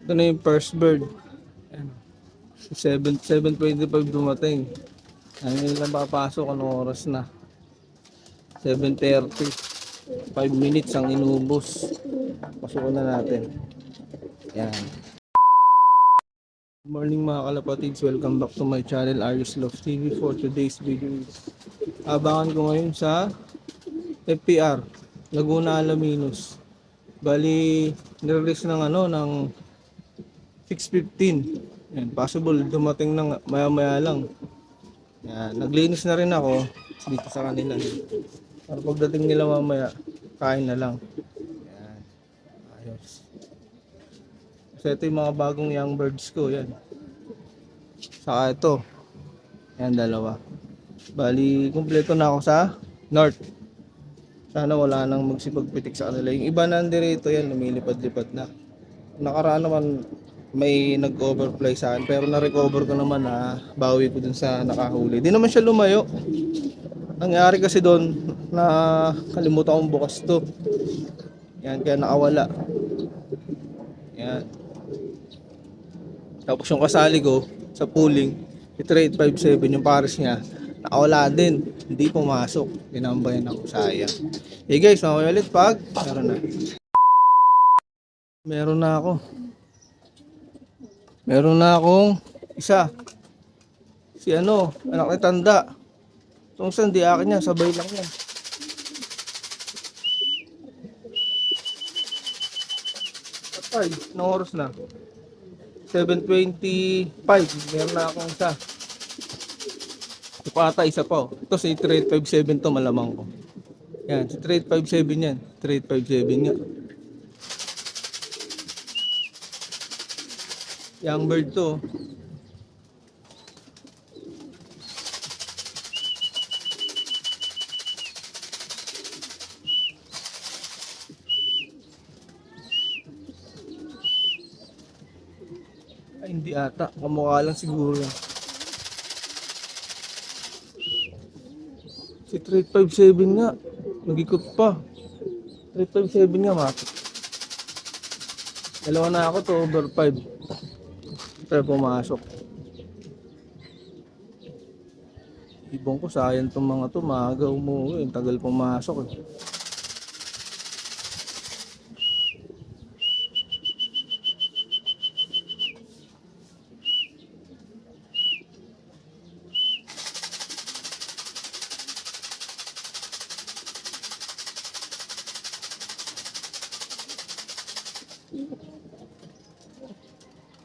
Ito na yung first bird. Ayan. 7:25 dumating. Ano nila papasok? Anong oras na? 7:30. 5 minutes ang inubos. Pasukan na natin. Yan. Good morning mga kalapatids. Welcome back to my channel, Arius Love TV. For today's video is abangan ko ngayon sa FPR, Laguna Alaminos. Bali, nirelease ng ng 6:15. Yan, possible dumating ng maya-maya lang. Yan, naglinis na rin ako dito sa kanila. Para pagdating nila mamaya, kain na lang. Yan, ayos. So ito yung mga bagong young birds ko, yan. Saka ito, yan dalawa. Bali, kumpleto na ako sa north. Sana wala nang magsipagpitik sa kanila. Yung iba nandirito yan, lumilipad-lipad na. Nakaraan naman may nag-overfly sa akin, pero na-recover ko naman na bawi ko dun sa nakahuli. Di naman siya lumayo. Nangyari kasi doon na kalimutan kong bukas to. Yan, kaya nakawala. Yan. Tapos yung kasali ko sa pooling, si 3857 yung pares niya, nakawala din. Hindi pumasok. Pinambayan ako, sayang. Hey guys, mamaya ulit pag meron na. Meron na ako. Meron na akong isa. Si anak ni Tanda. Kung saan di akin yan, sabay lang yan. Patay, anong oras na? 7:25. Meron na akong isa. Ipata isa pa. Ito si 3857 to, malamang ko. Yan, si 3857 yan. 3857 nga. Young bird to. Ay, hindi ata. Kamukha lang siguro yan. Si 3857 nga. Nag-ikot pa. 3857 nga, mati. Dalawa na ako to, over 5. Pero pumasok. Ibong ko, sayang tong mga to. Maaga umuwi. Tagal pumasok eh.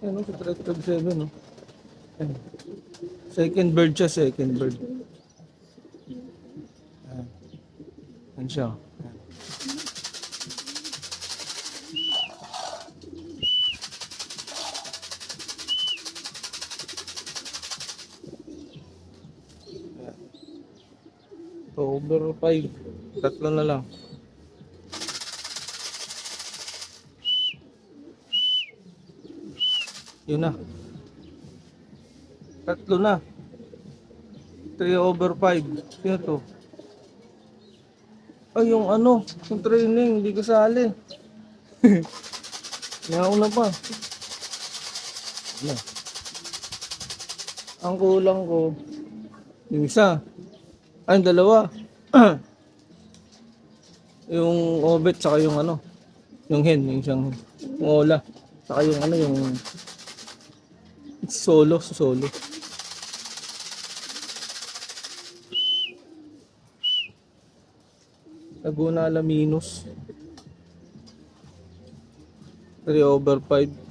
Ano si 357 no? Ayan. Second bird siya, second bird. Ayan. Ayan siya. Ayan. Over 5. Tatlo na lang. Yun na. Tatlo na. 3 over 5. Sino to? Ay, yung yung training, hindi ko sali. Nauna pa. Ano? Ang kulang ko, yung isa. Ay, yung dalawa. Yung obet, saka yung yung hen, yung isang yung ola. Saka yung yung solo. Laguna Alaminos. 3 over 5.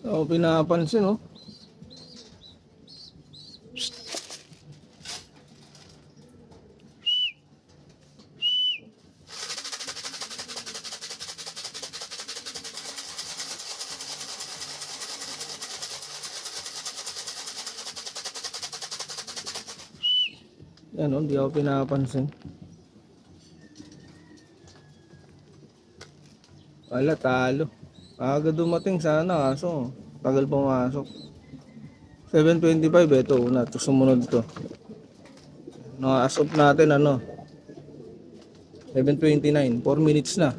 Ako pinapansin, no? Yan o, hindi ako pinapansin. Wala, talo. Aga dumating sana kaso tagal pumasok. 7:25 ito una, ito sumunod to. No, as of natin 7:29, 4 minutes na.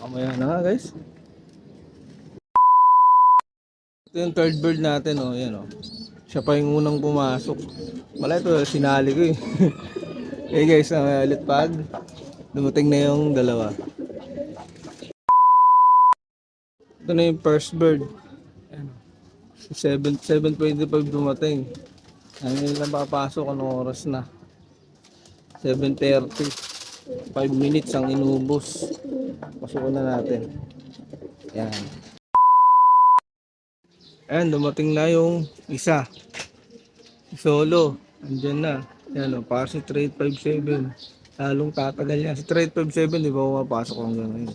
Mamaya na nga guys. Ito yung third bird natin yan Siya pa yung unang pumasok. Wala ito, sinali ko eh. Okay guys, ulit pag dumating na yung dalawa. Ito na yung first bird. 7:25 dumating. Ano lang papasok, anong oras na? 7:30. 5 minutes ang inubos. Pasukan na natin. Yan. Ayan, dumating na yung isa. Solo. Andyan na. Yan para si 3857. Lalong tatagal yan. Si 3857, di ba pumapasok hanggang ngayon.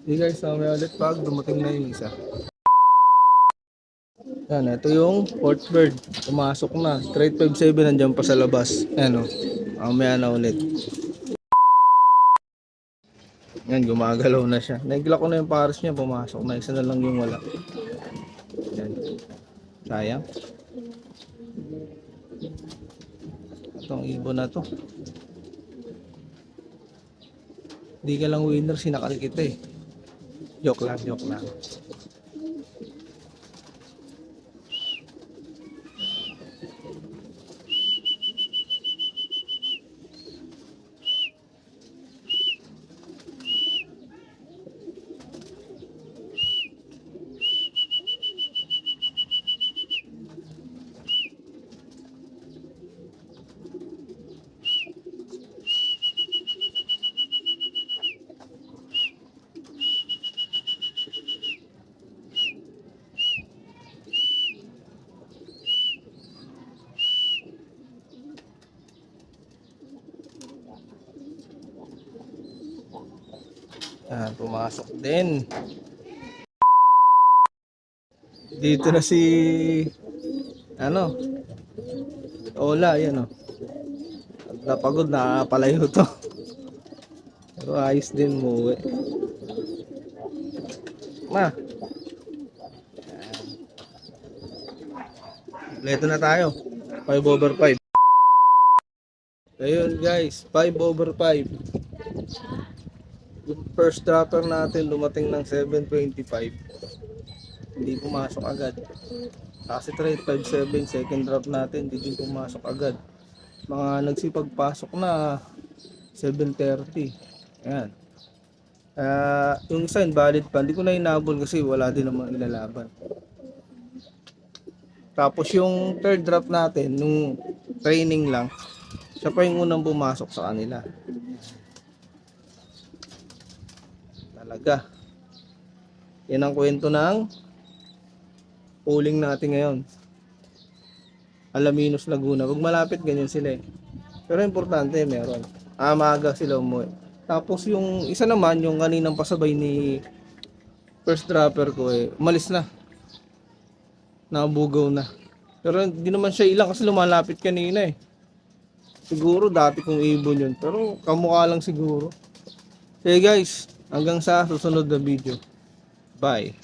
Hey guys, may ulit pag dumating na yung isa. Yan, ito yung fourth bird. Pumasok na. 3857 nandiyan pa sa labas. Ayan mamaya na ulit. Yan, gumagalaw na siya. Naigla ko na yung pares niya, pumasok na. Isa na lang yung wala. Yan. Sayang. Itong ibon na to. Hindi ka lang winner, sinakal kita eh. Joke lang, joke lang. Pumasok din. Dito na si Ola, yan napagod, nakapalayo to. Pero ayos din muwi. Leto na tayo. 5/5. Ayun guys, 5/5. Yung first dropper natin dumating ng 7:25. Hindi pumasok agad. Kasi 357 second drop natin, hindi din pumasok agad. Mga nagsipagpasok na 7:30. Ayan. Yung isa invalid pa, hindi ko na inabol kasi wala din namang ilalaban. Tapos yung third drop natin, nung training lang, siya pa yung unang pumasok sa kanila. Talaga. Yan ang kwento ng pooling natin ngayon. Alaminos, Laguna. Pag malapit, ganyan sila eh. Pero importante, meron. Maaga sila umuwi. Tapos yung isa naman, yung kaninang pasabay ni first dropper ko umalis na. Nabugaw na. Pero hindi naman siya ilang kasi lumalapit kanina eh. Siguro dati kong ibon yun. Pero kamukha lang siguro. Okay guys, hanggang sa susunod na video. Bye.